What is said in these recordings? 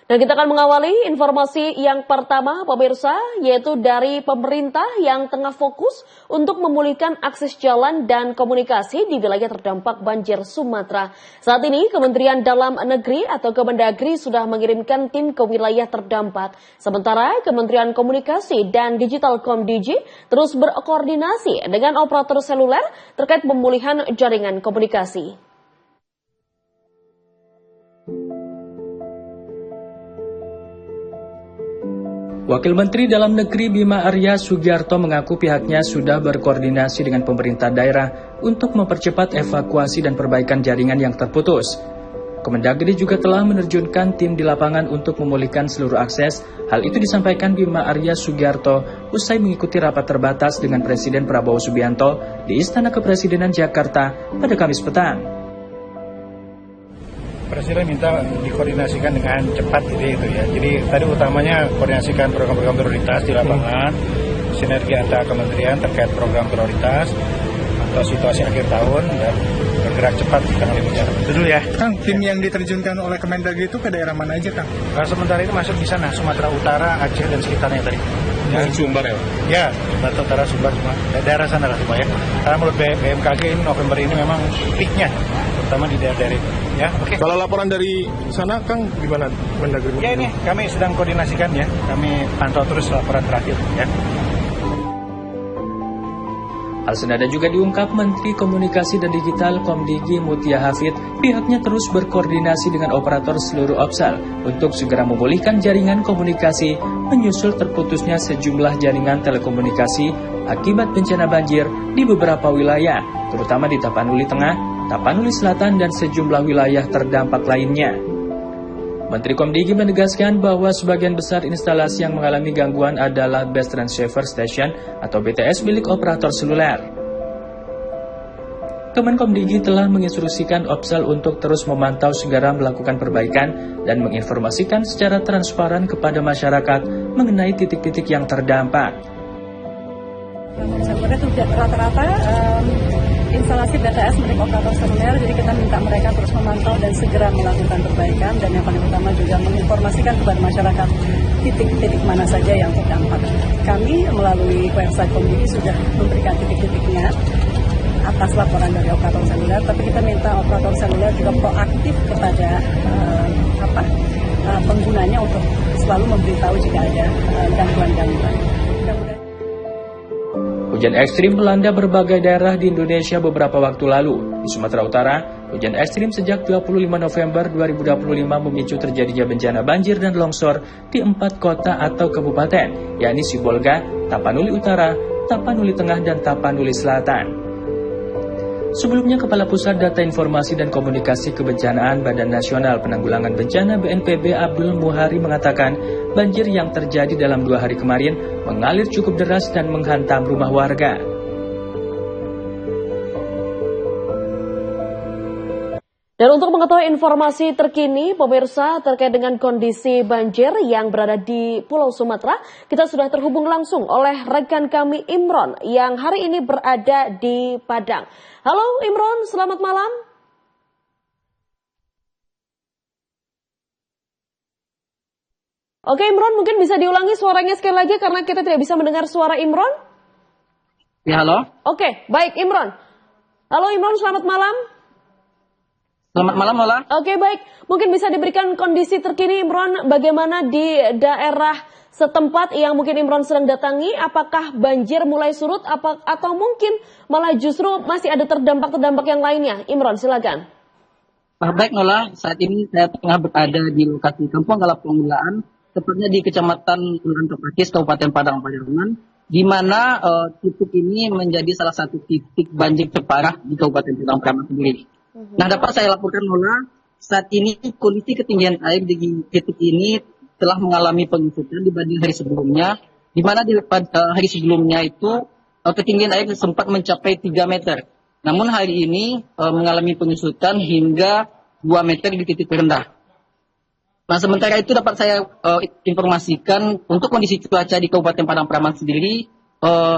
Dan kita akan mengawali informasi yang pertama, pemirsa, yaitu dari pemerintah yang tengah fokus untuk memulihkan akses jalan dan komunikasi di wilayah terdampak banjir Sumatera. Saat ini, Kementerian Dalam Negeri atau Kemendagri sudah mengirimkan tim ke wilayah terdampak. Sementara Kementerian Komunikasi dan Digital Komdigi terus berkoordinasi dengan operator seluler terkait pemulihan jaringan komunikasi. Wakil Menteri Dalam Negeri Bima Arya Sugiarto mengaku pihaknya sudah berkoordinasi dengan pemerintah daerah untuk mempercepat evakuasi dan perbaikan jaringan yang terputus. Kemendagri juga telah menerjunkan tim di lapangan untuk memulihkan seluruh akses. Hal itu disampaikan Bima Arya Sugiarto usai mengikuti rapat terbatas dengan Presiden Prabowo Subianto di Istana Kepresidenan Jakarta pada Kamis petang. Presiden minta dikoordinasikan dengan cepat gitu ya. Jadi tadi utamanya koordinasikan program-program prioritas di lapangan, sinergi antar kementerian terkait program prioritas atau situasi akhir tahun dan bergerak cepat dengan bicara. Itu dulu ya. Kang, tim yang diterjunkan oleh Kemendagri itu ke daerah mana aja, Kang? Sementara itu masuk di sana, Sumatera Utara, Aceh dan sekitarnya tadi. Ya, Sumbar ya? Ya, Sumatera Utara, Sumbar semua. Daerah sana lah semua ya. Karena menurut BMKG ini November ini memang peaknya, terutama di daerah itu. Ya, oke. Kalau laporan dari sana, Kang, gimana Kemendagri? Ya ini, kami sedang koordinasikan ya. Kami pantau terus laporan terakhir ya. Hal senada juga diungkap Menteri Komunikasi dan Digital Komdigi Mutia Hafid, pihaknya terus berkoordinasi dengan operator seluruh Opsal untuk segera memulihkan jaringan komunikasi menyusul terputusnya sejumlah jaringan telekomunikasi akibat bencana banjir di beberapa wilayah, terutama di Tapanuli Tengah, Tapanuli Selatan, dan sejumlah wilayah terdampak lainnya. Menteri Komdigi menegaskan bahwa sebagian besar instalasi yang mengalami gangguan adalah Base Transceiver Station atau BTS milik operator seluler. Kemenkomdigi telah menginstruksikan Opsal untuk terus memantau segera melakukan perbaikan dan menginformasikan secara transparan kepada masyarakat mengenai titik-titik yang terdampak. Rata-rata instalasi BTS milik operator seluler, jadi kita minta mereka terus memantau dan segera melakukan perbaikan, dan yang paling utama juga menginformasikan kepada masyarakat titik-titik mana saja yang terdampak. Kami melalui website Komdigi sudah memberikan titik-titiknya atas laporan dari operator seluler, tapi kita minta operator seluler juga proaktif kepada penggunanya untuk selalu memberitahu jika ada gangguan-gangguan. Hujan ekstrim melanda berbagai daerah di Indonesia beberapa waktu lalu. Di Sumatera Utara, hujan ekstrim sejak 25 November 2025 memicu terjadinya bencana banjir dan longsor di 4 kota atau kabupaten, yakni Sibolga, Tapanuli Utara, Tapanuli Tengah, dan Tapanuli Selatan. Sebelumnya, Kepala Pusat Data Informasi dan Komunikasi Kebencanaan Badan Nasional Penanggulangan Bencana BNPB Abdul Muhari mengatakan banjir yang terjadi dalam 2 hari kemarin mengalir cukup deras dan menghantam rumah warga. Dan untuk mengetahui informasi terkini, pemirsa, terkait dengan kondisi banjir yang berada di Pulau Sumatera, kita sudah terhubung langsung oleh rekan kami Imron yang hari ini berada di Padang. Halo Imron, selamat malam. Oke Imron, mungkin bisa diulangi suaranya sekali lagi karena kita tidak bisa mendengar suara Imron. Ya, halo. Oke, baik Imron. Halo Imron, selamat malam. Selamat malam, Lola. Oke, baik. Mungkin bisa diberikan kondisi terkini, Imron, bagaimana di daerah setempat yang mungkin Imron sedang datangi? Apakah banjir mulai surut atau mungkin malah justru masih ada terdampak-terdampak yang lainnya? Imron, silakan. Baik, Lola. Saat ini saya tengah berada di lokasi Kampung Galap Pengelolaan, tepatnya di Kecamatan Uluran Pakis, Kabupaten Padang Pariaman, di mana titik ini menjadi salah satu titik banjir terparah di Kabupaten Padang Pariaman sendiri. Nah, dapat saya laporkan, Lola, saat ini kondisi ketinggian air di titik ini telah mengalami penyusutan dibanding hari sebelumnya, di mana di hari sebelumnya itu ketinggian air sempat mencapai 3 meter. Namun hari ini mengalami penyusutan hingga 2 meter di titik terendah. Nah, sementara itu dapat saya informasikan untuk kondisi cuaca di Kabupaten Padang Pariaman sendiri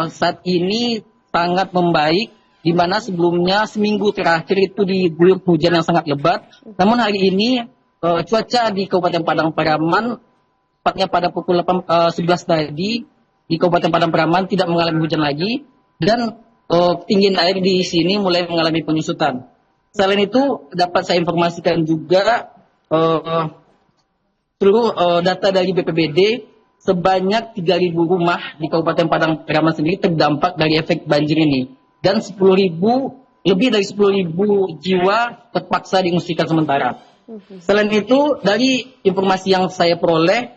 saat ini sangat membaik, di mana sebelumnya seminggu terakhir itu diguyur hujan yang sangat lebat. Namun hari ini cuaca di Kabupaten Padang Pariaman, tepatnya pada pukul 11 tadi, di Kabupaten Padang Pariaman tidak mengalami hujan lagi, dan ketinggian air di sini mulai mengalami penyusutan. Selain itu, dapat saya informasikan juga seluruh data dari BPBD, sebanyak 3.000 rumah di Kabupaten Padang Pariaman sendiri terdampak dari efek banjir ini. Dan lebih dari 10.000 jiwa terpaksa diungsikan sementara. Selain itu, dari informasi yang saya peroleh,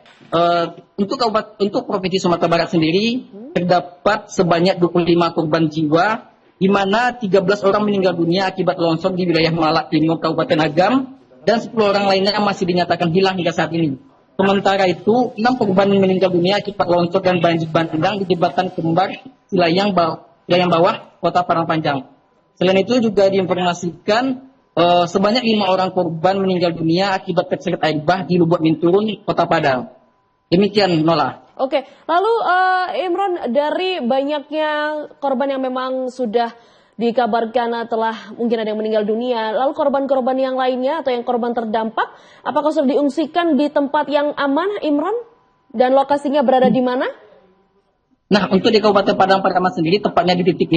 untuk Provinsi Sumatera Barat sendiri terdapat sebanyak 25 korban jiwa, di mana 13 orang meninggal dunia akibat longsor di wilayah Malak Timur Kabupaten Agam, dan 10 orang lainnya masih dinyatakan hilang hingga saat ini. Sementara itu, 6 korban meninggal dunia akibat longsor dan banjir bandang di jembatan Kembar Silayang Bawah, Kota Parangpanjang. Selain itu juga diinformasikan sebanyak 5 orang korban meninggal dunia akibat terseret air bah di Lubuk Minturun, Kota Padang. Demikian, Nola. Oke, lalu Imron, dari banyaknya korban yang memang sudah dikabarkan telah mungkin ada yang meninggal dunia, lalu korban-korban yang lainnya atau yang korban terdampak, apakah sudah diungsikan di tempat yang aman, Imron? Dan lokasinya berada di mana? Nah, untuk di Kabupaten Padang Pariaman sendiri, tepatnya di titik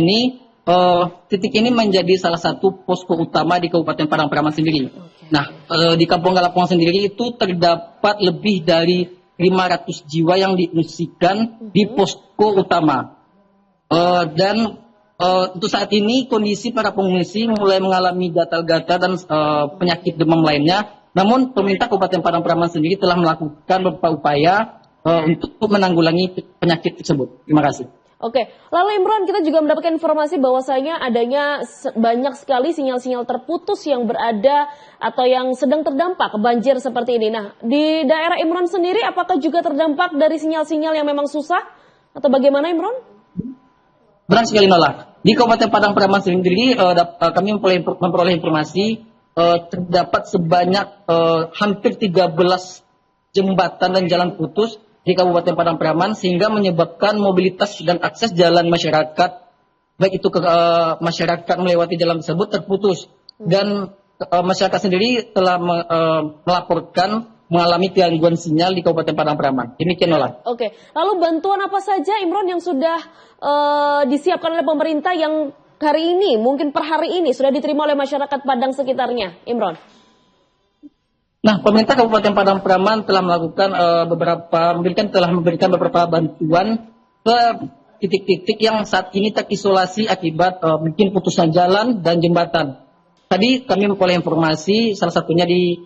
ini menjadi salah satu posko utama di Kabupaten Padang Pariaman sendiri. Okay. Nah, di Kampung Galapungan sendiri itu terdapat lebih dari 500 jiwa yang diungsikan di posko utama. Dan untuk saat ini kondisi para pengungsi mulai mengalami gatal-gatal dan penyakit demam lainnya. Namun pemerintah Kabupaten Padang Pariaman sendiri telah melakukan beberapa upaya untuk menanggulangi penyakit tersebut. Terima kasih. Oke, lalu Imron, kita juga mendapatkan informasi bahwasanya adanya banyak sekali sinyal-sinyal terputus yang berada atau yang sedang terdampak banjir seperti ini. Nah, di daerah Imron sendiri apakah juga terdampak dari sinyal-sinyal yang memang susah? Atau bagaimana, Imron? Benar sekali, Nola. Di Kabupaten Padang Pariaman sendiri kami memperoleh informasi terdapat sebanyak hampir 13 jembatan dan jalan putus di Kabupaten Padang Pariaman, sehingga menyebabkan mobilitas dan akses jalan masyarakat, baik itu ke masyarakat melewati jalan tersebut, terputus. Dan masyarakat sendiri telah melaporkan mengalami gangguan sinyal di Kabupaten Padang Pariaman. Demikian, Nola. Oke, lalu bantuan apa saja, Imron, yang sudah disiapkan oleh pemerintah yang hari ini, mungkin per hari ini, sudah diterima oleh masyarakat Padang sekitarnya, Imron? Nah, pemerintah Kabupaten Padang Pariaman telah melakukan memberikan beberapa bantuan ke titik-titik yang saat ini terisolasi akibat mungkin putusnya jalan dan jembatan. Tadi kami memperoleh informasi salah satunya di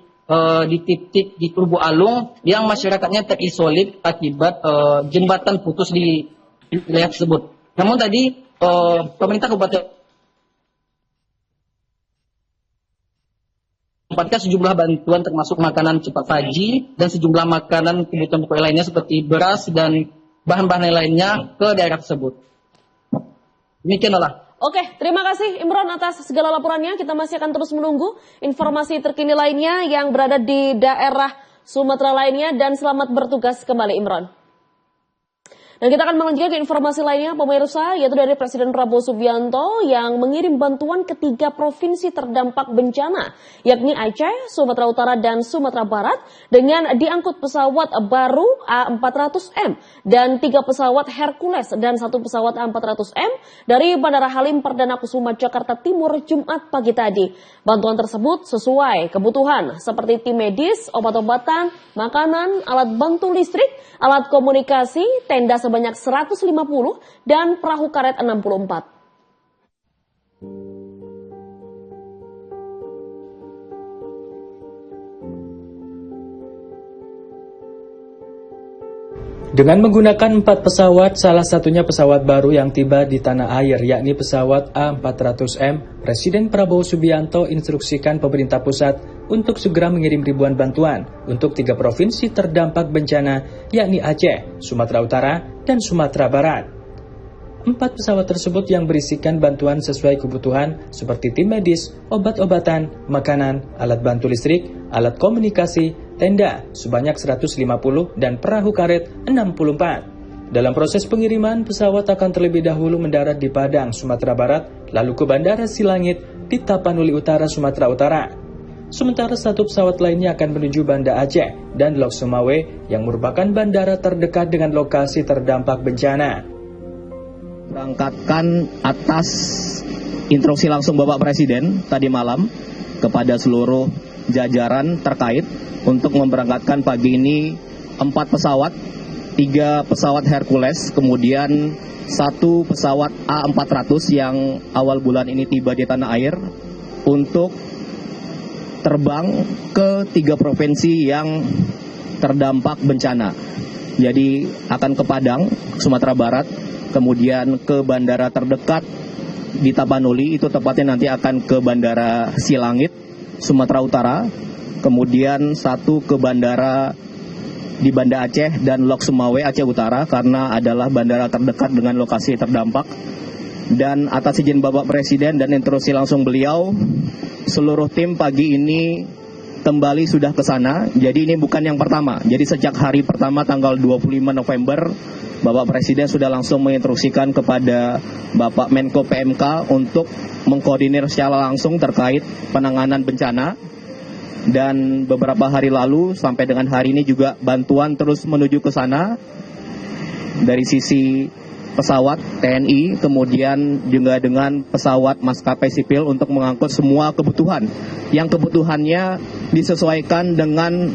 titik di Turbo Alung yang masyarakatnya terisolir akibat jembatan putus di wilayah tersebut. Namun tadi pemerintah Kabupaten mendapatkan sejumlah bantuan termasuk makanan cepat saji dan sejumlah makanan kebutuhan pokok lainnya seperti beras dan bahan-bahan lainnya ke daerah tersebut. Demikian, Nola. Oke, terima kasih Imron atas segala laporannya. Kita masih akan terus menunggu informasi terkini lainnya yang berada di daerah Sumatera lainnya, dan selamat bertugas kembali, Imron. Dan kita akan melanjutkan ke informasi lainnya, pemirsa, yaitu dari Presiden Prabowo Subianto yang mengirim bantuan ke 3 provinsi terdampak bencana, yakni Aceh, Sumatera Utara, dan Sumatera Barat, dengan diangkut pesawat baru A400M dan 3 pesawat Hercules dan 1 pesawat A400M dari Bandara Halim Perdana Kusuma, Jakarta Timur, Jumat pagi tadi. Bantuan tersebut sesuai kebutuhan seperti tim medis, obat-obatan, makanan, alat bantu listrik, alat komunikasi, tenda sebanyak 150 dan perahu karet 64. Dengan menggunakan 4 pesawat, salah satunya pesawat baru yang tiba di tanah air, yakni pesawat A400M, Presiden Prabowo Subianto instruksikan pemerintah pusat untuk segera mengirim ribuan bantuan untuk 3 provinsi terdampak bencana, yakni Aceh, Sumatera Utara, dan Sumatera Barat. 4 pesawat tersebut yang berisikan bantuan sesuai kebutuhan seperti tim medis, obat-obatan, makanan, alat bantu listrik, alat komunikasi, tenda sebanyak 150 dan perahu karet 64. Dalam proses pengiriman, pesawat akan terlebih dahulu mendarat di Padang, Sumatera Barat, lalu ke Bandara Silangit di Tapanuli Utara, Sumatera Utara. sementara satu pesawat lainnya akan menuju Banda Aceh dan Lok Sumawe yang merupakan bandara terdekat dengan lokasi terdampak bencana. Berangkatkan atas instruksi langsung Bapak Presiden tadi malam kepada seluruh jajaran terkait untuk memberangkatkan pagi ini 4 pesawat, 3 pesawat Hercules, kemudian 1 pesawat A400 yang awal bulan ini tiba di tanah air untuk terbang ke 3 provinsi yang terdampak bencana. Jadi akan ke Padang, Sumatera Barat, kemudian ke bandara terdekat di Tapanuli, itu tepatnya nanti akan ke Bandara Silangit, Sumatera Utara, kemudian 1 ke bandara di Banda Aceh dan Lok Sumawe, Aceh Utara, karena adalah bandara terdekat dengan lokasi terdampak. Dan atas izin Bapak Presiden dan instruksi langsung beliau, seluruh tim pagi ini kembali sudah ke sana. Jadi ini bukan yang pertama. Jadi sejak hari pertama tanggal 25 November, Bapak Presiden sudah langsung menginstruksikan kepada Bapak Menko PMK untuk mengkoordinir secara langsung terkait penanganan bencana. Dan beberapa hari lalu sampai dengan hari ini juga bantuan terus menuju ke sana dari sisi pesawat TNI, kemudian juga dengan pesawat maskapai sipil untuk mengangkut semua kebutuhan yang kebutuhannya disesuaikan dengan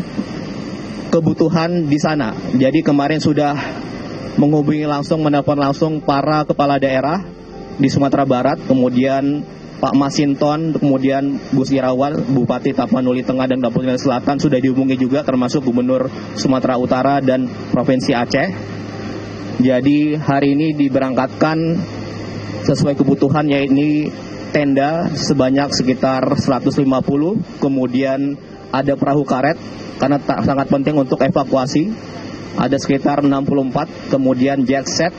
kebutuhan di sana. Jadi kemarin sudah menghubungi langsung, menelpon langsung para kepala daerah di Sumatera Barat, kemudian Pak Masinton, kemudian Gus Irawan, Bupati Tapanuli Tengah dan Tapanuli Selatan sudah dihubungi juga, termasuk Gubernur Sumatera Utara dan Provinsi Aceh. Jadi hari ini diberangkatkan sesuai kebutuhan, yaitu tenda sebanyak sekitar 150, kemudian ada perahu karet karena sangat penting untuk evakuasi. Ada sekitar 64, kemudian jet set,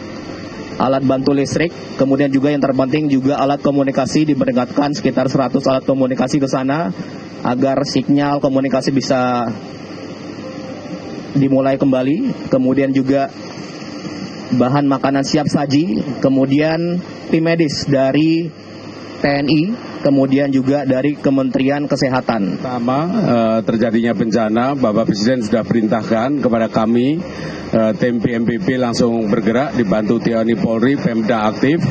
alat bantu listrik, kemudian juga yang terpenting juga alat komunikasi, diberangkatkan sekitar 100 alat komunikasi ke sana agar sinyal komunikasi bisa dimulai kembali. Kemudian juga bahan makanan siap saji, kemudian tim medis dari TNI, kemudian juga dari Kementerian Kesehatan. Pertama, terjadinya bencana, Bapak Presiden sudah perintahkan kepada kami, tim BNPB langsung bergerak, dibantu TNI Polri, Pemda aktif.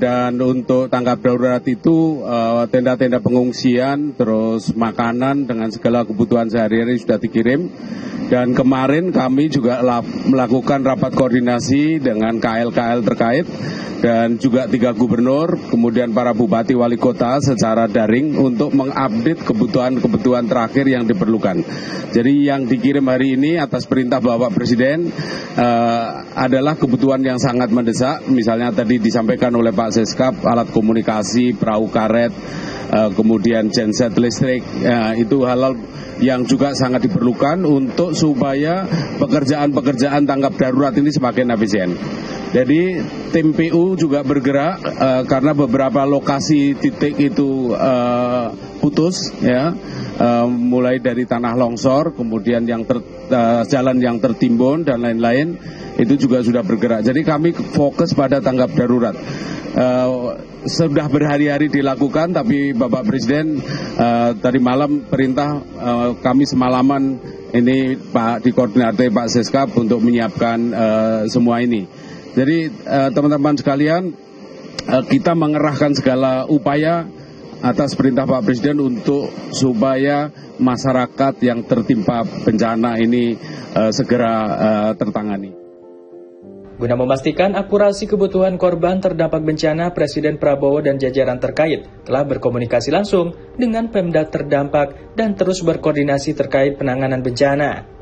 Dan untuk tanggap darurat itu, tenda-tenda pengungsian, terus makanan dengan segala kebutuhan sehari-hari sudah dikirim. Dan kemarin kami juga melakukan rapat koordinasi dengan KL-KL terkait dan juga 3 gubernur, kemudian para bupati wali kota secara daring untuk mengupdate kebutuhan-kebutuhan terakhir yang diperlukan. Jadi yang dikirim hari ini atas perintah Bapak Presiden adalah kebutuhan yang sangat mendesak. Misalnya tadi disampaikan oleh Pak Seskap, alat komunikasi, perahu karet, kemudian genset listrik, itu hal-hal yang juga sangat diperlukan untuk supaya pekerjaan-pekerjaan tanggap darurat ini semakin efisien. Jadi tim PU juga bergerak karena beberapa lokasi titik itu putus, ya, mulai dari tanah longsor, kemudian yang jalan yang tertimbun dan lain-lain, itu juga sudah bergerak. Jadi kami fokus pada tanggap darurat. Sudah berhari-hari dilakukan, tapi Bapak Presiden tadi malam perintah kami semalaman ini Pak dikoordinasi Pak Seskap untuk menyiapkan semua ini. Jadi teman-teman sekalian, kita mengerahkan segala upaya atas perintah Pak Presiden untuk supaya masyarakat yang tertimpa bencana ini segera tertangani. Guna memastikan akurasi kebutuhan korban terdampak bencana, Presiden Prabowo dan jajaran terkait telah berkomunikasi langsung dengan Pemda terdampak dan terus berkoordinasi terkait penanganan bencana.